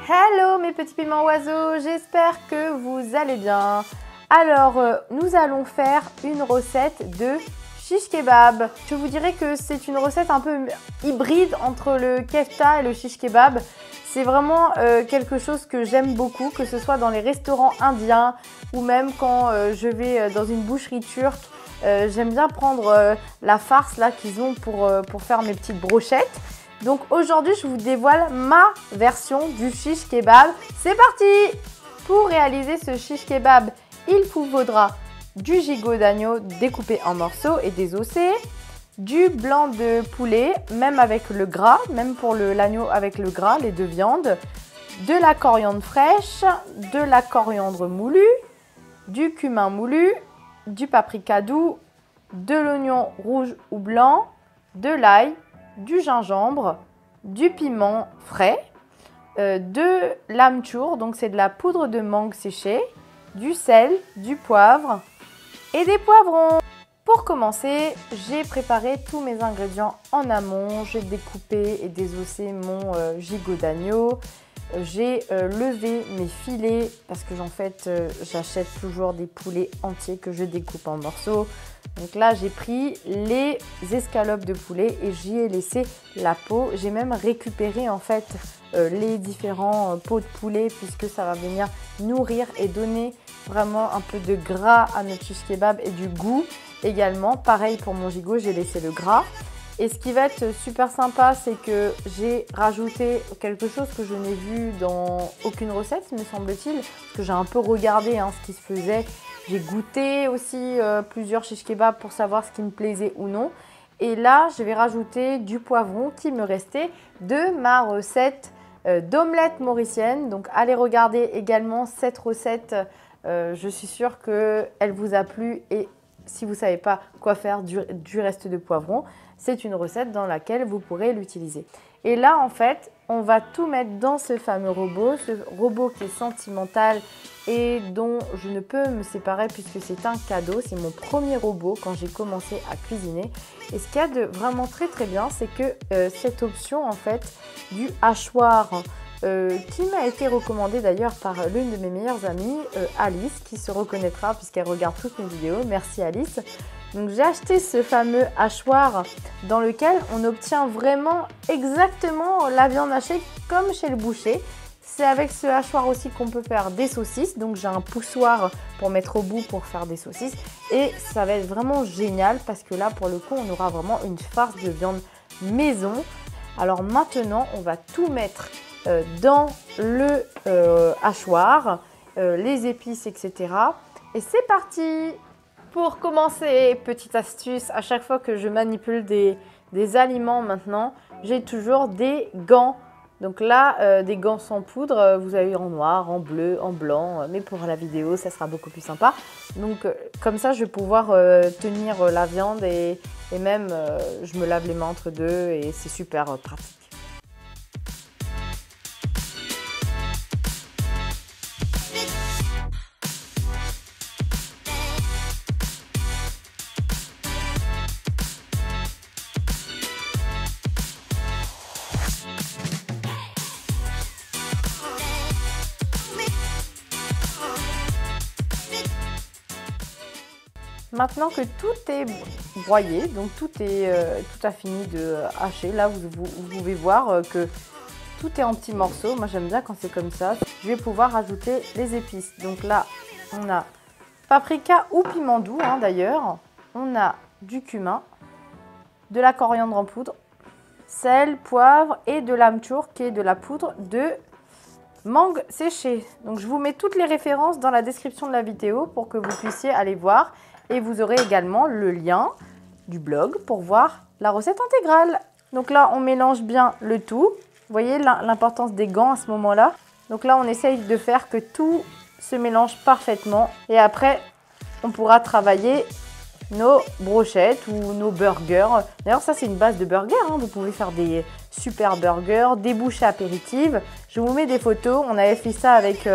Hello mes petits piments oiseaux, j'espère que vous allez bien. Alors, nous allons faire une recette de shish kebab. Je vous dirais que c'est une recette un peu hybride entre le kefta et le shish kebab. C'est vraiment quelque chose que j'aime beaucoup, que ce soit dans les restaurants indiens ou même quand je vais dans une boucherie turque. J'aime bien prendre la farce là qu'ils ont pour faire mes petites brochettes. Donc aujourd'hui, je vous dévoile ma version du shish kebab. C'est parti! Pour réaliser ce shish kebab, il vous faudra du gigot d'agneau découpé en morceaux et désossé, du blanc de poulet, même avec le gras, même pour l'agneau avec le gras, les deux viandes, de la coriandre fraîche, de la coriandre moulue, du cumin moulu, du paprika doux, de l'oignon rouge ou blanc, de l'ail, du gingembre, du piment frais, de l'amchour, donc c'est de la poudre de mangue séchée, du sel, du poivre et des poivrons. Pour commencer, j'ai préparé tous mes ingrédients en amont. J'ai découpé et désossé mon gigot d'agneau. J'ai levé mes filets parce que en fait j'achète toujours des poulets entiers que je découpe en morceaux. Donc là j'ai pris les escalopes de poulet et j'y ai laissé la peau. J'ai même récupéré en fait les différents pots de poulet puisque ça va venir nourrir et donner vraiment un peu de gras à notre shish kebab et du goût également. Pareil pour mon gigot, j'ai laissé le gras. Et ce qui va être super sympa, c'est que j'ai rajouté quelque chose que je n'ai vu dans aucune recette, me semble-t-il. Parce que j'ai un peu regardé ce qui se faisait. J'ai goûté aussi plusieurs shish kebab pour savoir ce qui me plaisait ou non. Et là, je vais rajouter du poivron qui me restait de ma recette d'omelette mauricienne. Donc, allez regarder également cette recette. Je suis sûre qu'elle vous a plu. Et si vous ne savez pas quoi faire du reste de poivron, c'est une recette dans laquelle vous pourrez l'utiliser. Et là, en fait, on va tout mettre dans ce fameux robot, ce robot qui est sentimental et dont je ne peux me séparer puisque c'est un cadeau. C'est mon premier robot quand j'ai commencé à cuisiner. Et ce qu'il y a de vraiment très très bien, c'est que cette option en fait du hachoir qui m'a été recommandée d'ailleurs par l'une de mes meilleures amies, Alice, qui se reconnaîtra puisqu'elle regarde toutes mes vidéos. Merci Alice. Donc j'ai acheté ce fameux hachoir dans lequel on obtient vraiment exactement la viande hachée comme chez le boucher. C'est avec ce hachoir aussi qu'on peut faire des saucisses. Donc j'ai un poussoir pour mettre au bout pour faire des saucisses. Et ça va être vraiment génial parce que là pour le coup on aura vraiment une farce de viande maison. Alors maintenant on va tout mettre dans le hachoir, les épices, etc. Et c'est parti! Pour commencer, petite astuce, à chaque fois que je manipule des aliments maintenant, j'ai toujours des gants. Donc là, des gants sans poudre, vous avez en noir, en bleu, en blanc, mais pour la vidéo, ça sera beaucoup plus sympa. Donc comme ça, je vais pouvoir tenir la viande et même je me lave les mains entre deux et c'est super pratique. Maintenant que tout est broyé, donc tout a fini de hacher, là vous pouvez voir que tout est en petits morceaux. Moi j'aime bien quand c'est comme ça. Je vais pouvoir ajouter les épices. Donc là on a paprika ou piment doux d'ailleurs. On a du cumin, de la coriandre en poudre, sel, poivre et de l'amchour qui est de la poudre de mangue séchée. Donc je vous mets toutes les références dans la description de la vidéo pour que vous puissiez aller voir. Et vous aurez également le lien du blog pour voir la recette intégrale. Donc là, on mélange bien le tout. Vous voyez l'importance des gants à ce moment-là. Donc là, on essaye de faire que tout se mélange parfaitement. Et après, on pourra travailler nos brochettes ou nos burgers. D'ailleurs, ça, c'est une base de burgers. Vous pouvez faire des super burgers, des bouchées apéritives. Je vous mets des photos. On avait fait ça avec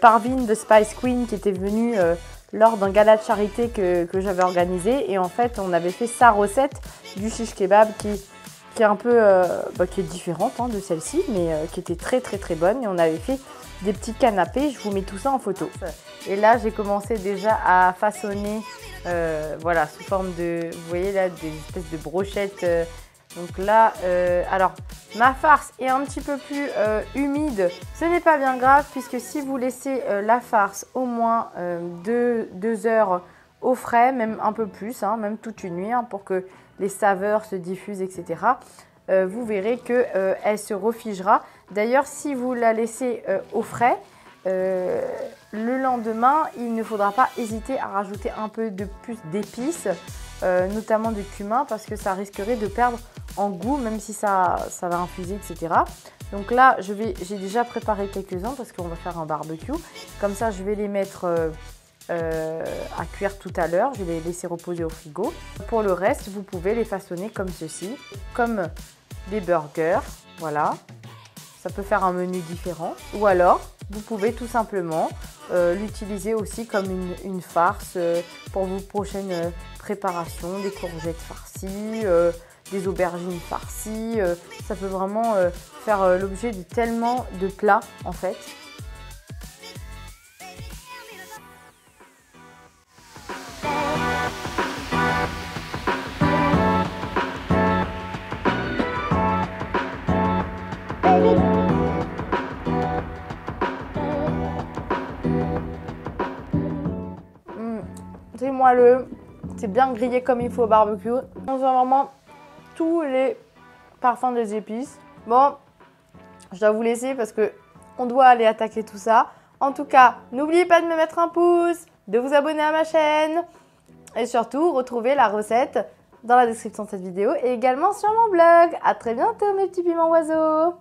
Parvin de Spice Queen qui était venue lors d'un gala de charité que j'avais organisé. Et en fait, on avait fait sa recette du shish kebab qui qui est un peu, qui est différente hein, de celle-ci, mais qui était très bonne. Et on avait fait des petits canapés, je vous mets tout ça en photo. Et là, j'ai commencé déjà à façonner, voilà, sous forme de, vous voyez là, des espèces de brochettes. Donc là, alors, ma farce est un petit peu plus humide. Ce n'est pas bien grave, puisque si vous laissez la farce au moins 2 heures au frais, même un peu plus, hein, même toute une nuit, hein, pour que les saveurs se diffusent, etc., vous verrez qu'elle se refigera. D'ailleurs, si vous la laissez au frais, le lendemain, il ne faudra pas hésiter à rajouter un peu de plus d'épices, notamment du cumin, parce que ça risquerait de perdre en goût, même si ça va infuser, etc. Donc là, j'ai déjà préparé quelques-uns parce qu'on va faire un barbecue. Comme ça, je vais les mettre à cuire tout à l'heure. Je vais les laisser reposer au frigo. Pour le reste, vous pouvez les façonner comme ceci, comme des burgers. Voilà, ça peut faire un menu différent. Ou alors, vous pouvez tout simplement l'utiliser aussi comme une farce pour vos prochaines préparations, des courgettes farcies, des aubergines farcies. Ça peut vraiment faire l'objet de tellement de plats en fait. C'est moelleux, c'est bien grillé comme il faut au barbecue. On sent vraiment tous les parfums des épices. Bon, je dois vous laisser parce que on doit aller attaquer tout ça. En tout cas, n'oubliez pas de me mettre un pouce, de vous abonner à ma chaîne et surtout, retrouvez la recette dans la description de cette vidéo et également sur mon blog. À très bientôt mes petits piments oiseaux.